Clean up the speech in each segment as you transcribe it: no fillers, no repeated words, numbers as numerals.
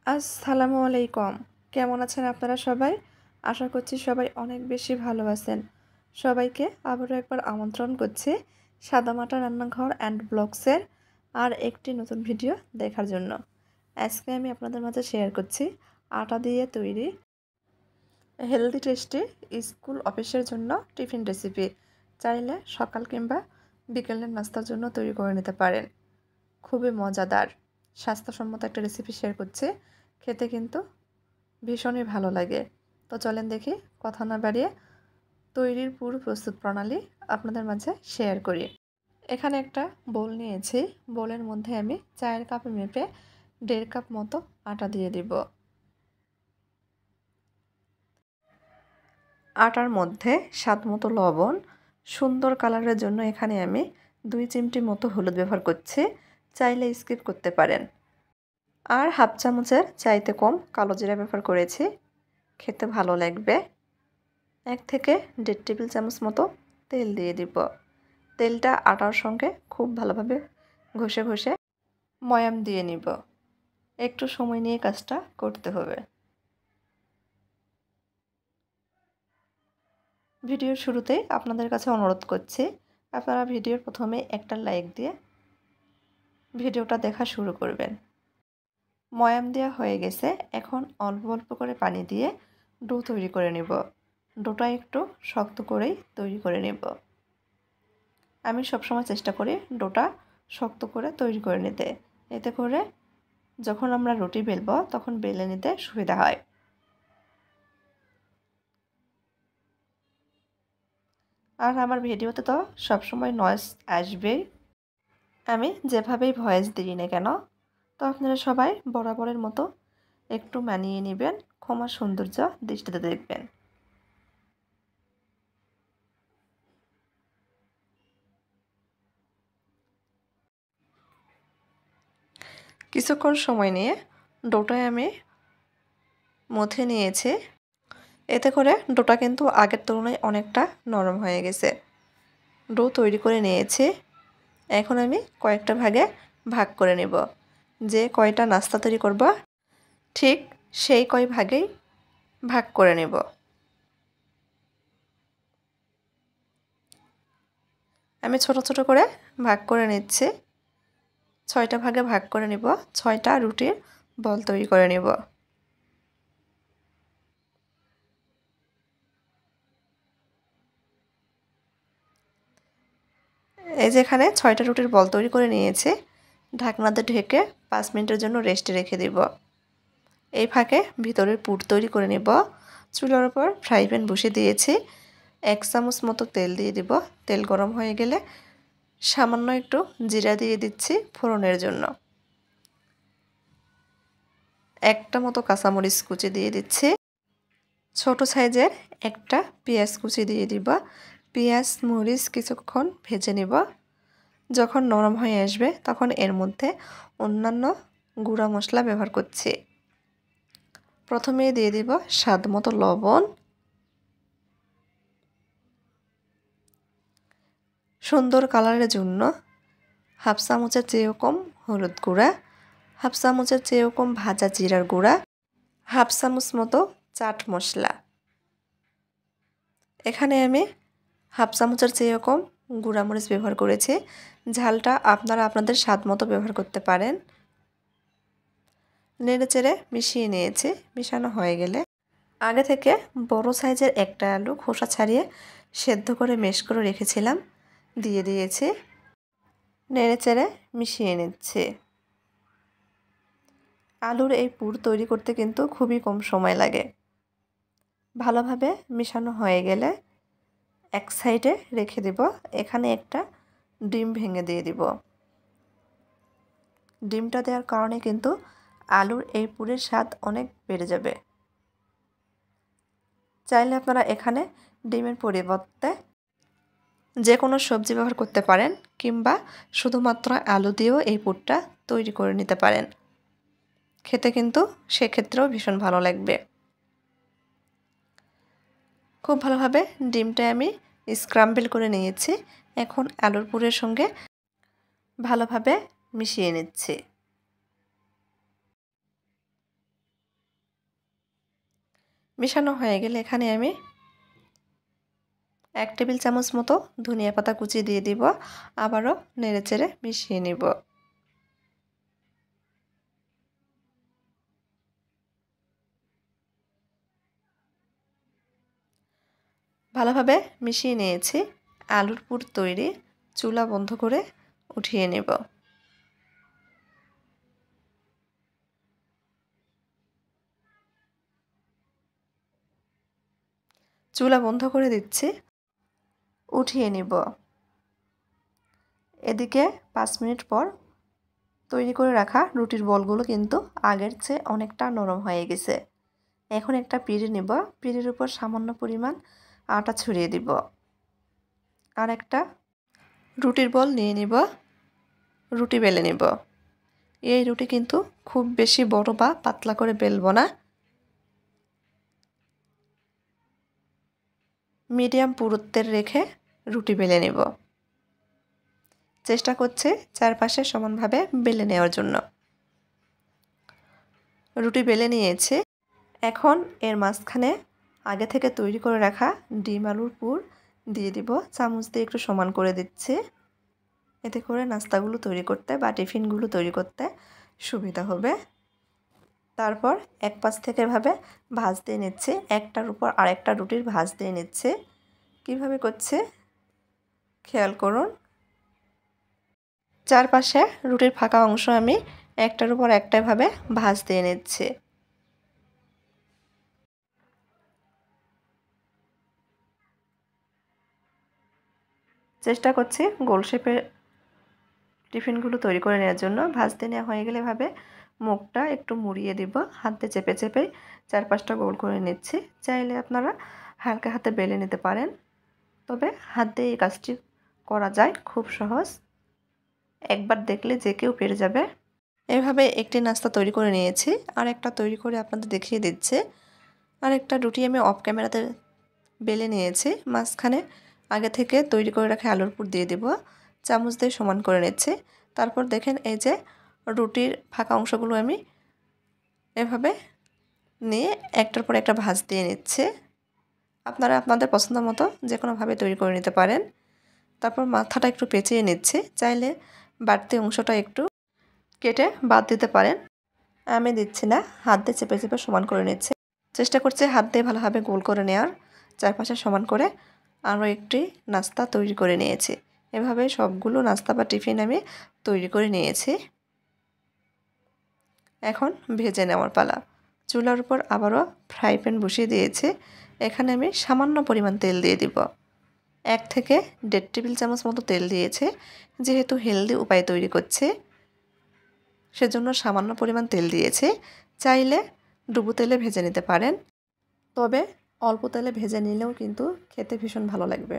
আসসালামু আলাইকুম। কেমন আছেন আপনারা সবাই? আশা করছি সবাই অনেক বেশি ভালো আছেন। সবাইকে আবারও একবার আমন্ত্রণ করছি সাদামাটা রান্নাঘর অ্যান্ড ব্লগসের আর একটি নতুন ভিডিও দেখার জন্য। আজকে আমি আপনাদের মাঝে শেয়ার করছি আটা দিয়ে তৈরি হেলদি টেস্টি স্কুল অফিসের জন্য টিফিন রেসিপি। চাইলে সকাল কিংবা বিকেলের নাস্তার জন্য তৈরি করে নিতে পারেন। খুবই মজাদার স্বাস্থ্যসম্মত একটা রেসিপি শেয়ার করছি। খেতে কিন্তু ভীষণই ভালো লাগে। তো চলেন দেখি কথা না বাড়িয়ে তৈরির পুরো প্রস্তুত প্রণালী আপনাদের মাঝে শেয়ার করি। এখানে একটা বোল নিয়েছি। বোলের মধ্যে আমি চায়ের কাপে মেপে 1.5 কাপ মতো আটা দিয়ে দিব। আটার মধ্যে স্বাদ মতো লবণ, সুন্দর কালারের জন্য এখানে আমি 2 চিমটি মতো হলুদ ব্যবহার করছি। চাইলে স্কিপ করতে পারেন। আর হাফ চামচের চাইতে কম কালো জিরা ব্যবহার করেছি। খেতে ভালো লাগবে। 1 থেকে 1.5 টেবিল চামচ মতো তেল দিয়ে দিব। তেলটা আটার সঙ্গে খুব ভালোভাবে ঘষে ঘষে ময়াম দিয়ে নিব। একটু সময় নিয়ে কাজটা করতে হবে। ভিডিওর শুরুতেই আপনাদের কাছে অনুরোধ করছি, আপনারা ভিডিওর প্রথমে একটা লাইক দিয়ে ভিডিওটা দেখা শুরু করবেন। ময়াম দেওয়া হয়ে গেছে। এখন অল্প অল্প করে পানি দিয়ে ডো তৈরি করে নেব। ডোটা একটু শক্ত করেই তৈরি করে নেব। আমি সবসময় চেষ্টা করি ডোটা শক্ত করে তৈরি করে নিতে। এতে করে যখন আমরা রুটি বেলবো তখন বেলে নিতে সুবিধা হয়। আর আমার ভিডিওতে তো সবসময় নয়েজ আসবেই। আমি যেভাবেই ভয়েস দিই না কেন, তো আপনারা সবাই বরাবরের মতো একটু মানিয়ে নেবেন। ক্ষমার সৌন্দর্য দৃষ্টিতে দেখবেন। কিছুক্ষণ সময় নিয়ে ডোটায় আমি মথে নিয়েছি। এতে করে ডোটা কিন্তু আগের তুলনায় অনেকটা নরম হয়ে গেছে। ডো তৈরি করে নিয়েছি। এখন আমি কয়েকটা ভাগে ভাগ করে নেব। যে কয়টা নাস্তা তৈরি করব ঠিক সেই কয় ভাগেই ভাগ করে নেব। আমি ছোট ছোট করে ভাগ করে নিচ্ছি। 6টা ভাগে ভাগ করে নেব। 6টা রুটির বল তৈরি করে নেব। এই যে এখানে 6টা রুটির বল তৈরি করে নিয়েছি। ঢাকনাতে ঢেকে 5 মিনিটের জন্য রেস্টে রেখে দেব। এই ফাঁকে ভিতরের পুর তৈরি করে নেব। চুলার উপর ফ্রাই প্যান বসিয়ে দিয়েছি। 1 চামচ মতো তেল দিয়ে দিব। তেল গরম হয়ে গেলে সামান্য একটু জিরা দিয়ে দিচ্ছি ফোড়নের জন্য। একটা মতো কাঁচামরিচ কুচি দিয়ে দিচ্ছি। ছোট সাইজের একটা পেঁয়াজ কুচি দিয়ে দিব। পেঁয়াজ মরিচ কিছুক্ষণ ভেজে নিব। যখন নরম হয়ে আসবে তখন এর মধ্যে অন্যান্য গুঁড়া মশলা ব্যবহার করছি। প্রথমে দিয়ে দিব স্বাদ মতো লবণ, সুন্দর কালারের জন্য হাফ চামচের চেয়েও কম হলুদ গুঁড়া, হাফ চামচের চেয়েও কম ভাজা জিরার গুঁড়া, হাফ চামচ মতো চাট মশলা। এখানে আমি হাফ চামচের চেয়েও কম গুঁড়ামরিচ ব্যবহার করেছি। ঝালটা আপনারা আপনাদের স্বাদ মতো ব্যবহার করতে পারেন। নেড়ে চেড়ে মিশিয়ে নিয়েছি। মিশানো হয়ে গেলে আগে থেকে বড় সাইজের একটা আলু খোসা ছাড়িয়ে সেদ্ধ করে মেশ করে রেখেছিলাম দিয়ে দিয়েছি। নেড়ে চেড়ে মিশিয়ে নিচ্ছি। আলুর এই পুর তৈরি করতে কিন্তু খুবই কম সময় লাগে। ভালোভাবে মিশানো হয়ে গেলে এক সাইডে রেখে দেব। এখানে একটা ডিম ভেঙে দিয়ে দিব। ডিমটা দেওয়ার কারণে কিন্তু আলুর এই পুরের স্বাদ অনেক বেড়ে যাবে। চাইলে আপনারা এখানে ডিমের পরিবর্তে যে কোনো সবজি ব্যবহার করতে পারেন কিংবা শুধুমাত্র আলু দিয়েও এই পুরটা তৈরি করে নিতে পারেন। খেতে কিন্তু সেক্ষেত্রেও ভীষণ ভালো লাগবে। খুব ভালোভাবে ডিমটা আমি স্ক্রাম্বল করে নিয়েছি। এখন আলুর পুরের সঙ্গে ভালোভাবে মিশিয়ে নিচ্ছি। মেশানো হয়ে গেলে এখানে আমি 1 টেবিল চামচ মতো ধনিয়া পাতা কুচি দিয়ে দিব। আবারও নেড়েচেড়ে মিশিয়ে নিব। ভালোভাবে মিশিয়ে নিয়েছি। আলুর পুর তৈরি। চুলা বন্ধ করে উঠিয়ে নেব। চুলা বন্ধ করে দিচ্ছি। উঠিয়ে নিব। এদিকে 5 মিনিট পর তৈরি করে রাখা রুটির বলগুলো কিন্তু আগের চেয়ে অনেকটা নরম হয়ে গেছে। এখন একটা পিঁড়ি নেব। পিঁড়ির উপর সামান্য পরিমাণ আটা ছড়িয়ে দিব। আর একটা রুটির বল নিয়ে নিব। রুটি বেলে নিব। এই রুটি কিন্তু খুব বেশি বড় বা পাতলা করে বেলবো না। মিডিয়াম পুরুত্বের রেখে রুটি বেলে নেব। চেষ্টা করছি চারপাশে সমানভাবে বেলে নেওয়ার জন্য। রুটি বেলে নিয়েছি। এখন এর মাঝখানে আগে থেকে তৈরি করে রাখা ডিম আলুর পুর দিয়ে দিব। চামচ দিয়ে একটু সমান করে দিচ্ছি। এতে করে নাস্তাগুলো তৈরি করতে বা টিফিনগুলো তৈরি করতে সুবিধা হবে। তারপর এক পাশ থেকে এভাবে ভাঁজ দিয়ে নিচ্ছি। একটার উপর আরেকটা রুটির ভাঁজ দিয়ে নিচ্ছি। কীভাবে করছে খেয়াল করুন। চারপাশে রুটির ফাঁকা অংশ আমি একটার উপর একটা ভাবে ভাঁজ দিয়ে নিচ্ছি। চেষ্টা করছি গোল শেপের টিফিনগুলো তৈরি করে নেওয়ার জন্য। ভাজতে নেওয়া হয়ে গেলে এভাবে মুখটা একটু মুড়িয়ে দিব। হাতে চেপে চেপে চারপাশটা গোল করে নিচ্ছি। চাইলে আপনারা হালকা হাতে বেলে নিতে পারেন, তবে হাত দিয়ে এই কাজটি করা যায়, খুব সহজ। একবার দেখলে যে কেউ পেরে যাবে। এভাবে একটি নাস্তা তৈরি করে নিয়েছি। আর একটা তৈরি করে আপনাদের দেখিয়ে দিচ্ছে। আর একটা রুটি আমি অফ ক্যামেরাতে বেলে নিয়েছি। মাঝখানে আগে থেকে তৈরি করে রাখা আলুর পুর দিয়ে দিব। চামচ দিয়ে সমান করে নিচ্ছি। তারপর দেখেন এই যে রুটির ফাঁকা অংশগুলো আমি এভাবে নিয়ে একটার পর একটা ভাঁজ দিয়ে নিচ্ছে। আপনারা আপনাদের পছন্দ মতো যে কোনোভাবে তৈরি করে নিতে পারেন। তারপর মাথাটা একটু পেঁচিয়ে নিচ্ছি। চাইলে বাড়তি অংশটা একটু কেটে বাদ দিতে পারেন। আমি দিচ্ছি না, হাত দিয়ে চেপে চেপে সমান করে নিচ্ছি। চেষ্টা করছি হাত দিয়ে ভালোভাবে গোল করে নেওয়ার। চারপাশে সমান করে আরও একটি নাস্তা তৈরি করে নিয়েছি। এভাবে সবগুলো নাস্তা বা টিফিন আমি তৈরি করে নিয়েছি। এখন ভেজে নেওয়ার পালা। চুলার উপর আবারও ফ্রাই প্যান বসিয়ে দিয়েছি। এখানে আমি সামান্য পরিমাণ তেল দিয়ে দিব। 1 থেকে 1.5 টেবিল চামচ মতো তেল দিয়েছে। যেহেতু হেলদি উপায়ে তৈরি করছে সেজন্য সামান্য পরিমাণ তেল দিয়েছে। চাইলে ডুবো তেলে ভেজে নিতে পারেন, তবে অল্প তেলে ভেজে নিলেও কিন্তু খেতে ভীষণ ভালো লাগবে।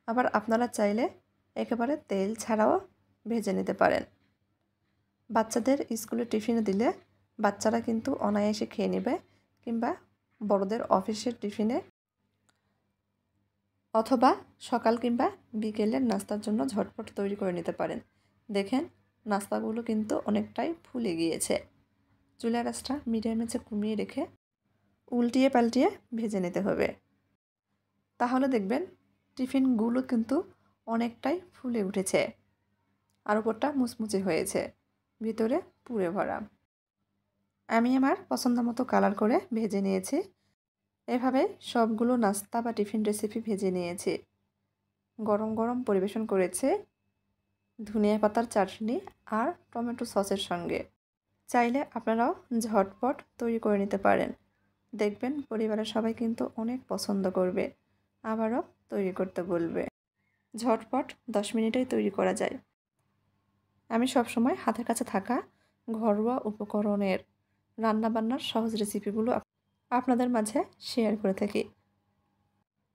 আবার আপনারা চাইলে একেবারে তেল ছাড়াও ভেজে নিতে পারেন। বাচ্চাদের স্কুলে টিফিনে দিলে বাচ্চারা কিন্তু অনায়াসে খেয়ে নেবে, কিংবা বড়দের অফিসের টিফিনে অথবা সকাল কিংবা বিকেলের নাস্তার জন্য ঝটপট তৈরি করে নিতে পারেন। দেখেন নাস্তাগুলো কিন্তু অনেকটাই ফুলে গিয়েছে। চুলার আঁচটা মিডিয়ামে কমিয়ে রেখে উল্টিয়ে পাল্টিয়ে ভেজে নিতে হবে। তাহলে দেখবেন টিফিনগুলো কিন্তু অনেকটাই ফুলে উঠেছে আর উপরটা মুচমুচে হয়েছে, ভিতরে পুরে ভরা। আমি আমার পছন্দ মতো কালার করে ভেজে নিয়েছি। এভাবে সবগুলো নাস্তা বা টিফিন রেসিপি ভেজে নিয়েছি। গরম গরম পরিবেশন করেছে ধনিয়া পাতার চাটনি আর টমেটো সসের সঙ্গে। চাইলে আপনারাও ঝটপট তৈরি করে নিতে পারেন। দেখবেন পরিবারের সবাই কিন্তু অনেক পছন্দ করবে, আবারও তৈরি করতে বলবে। ঝটপট 10 মিনিটেই তৈরি করা যায়। আমি সবসময় হাতের কাছে থাকা ঘরোয়া উপকরণের রান্নাবান্নার সহজ রেসিপিগুলো আপনাদের মাঝে শেয়ার করে থাকি।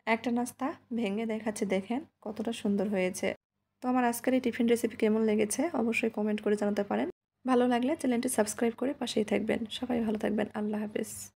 একটা নাস্তা ভেঙে দেখাচ্ছি, দেখেন কতটা সুন্দর হয়েছে। তো আমার আজকের এই টিফিন রেসিপি কেমন লেগেছে অবশ্যই কমেন্ট করে জানাতে পারেন। ভালো লাগলে চ্যানেলটি সাবস্ক্রাইব করে পাশেই থাকবেন। সবাই ভালো থাকবেন। আল্লাহ হাফেজ।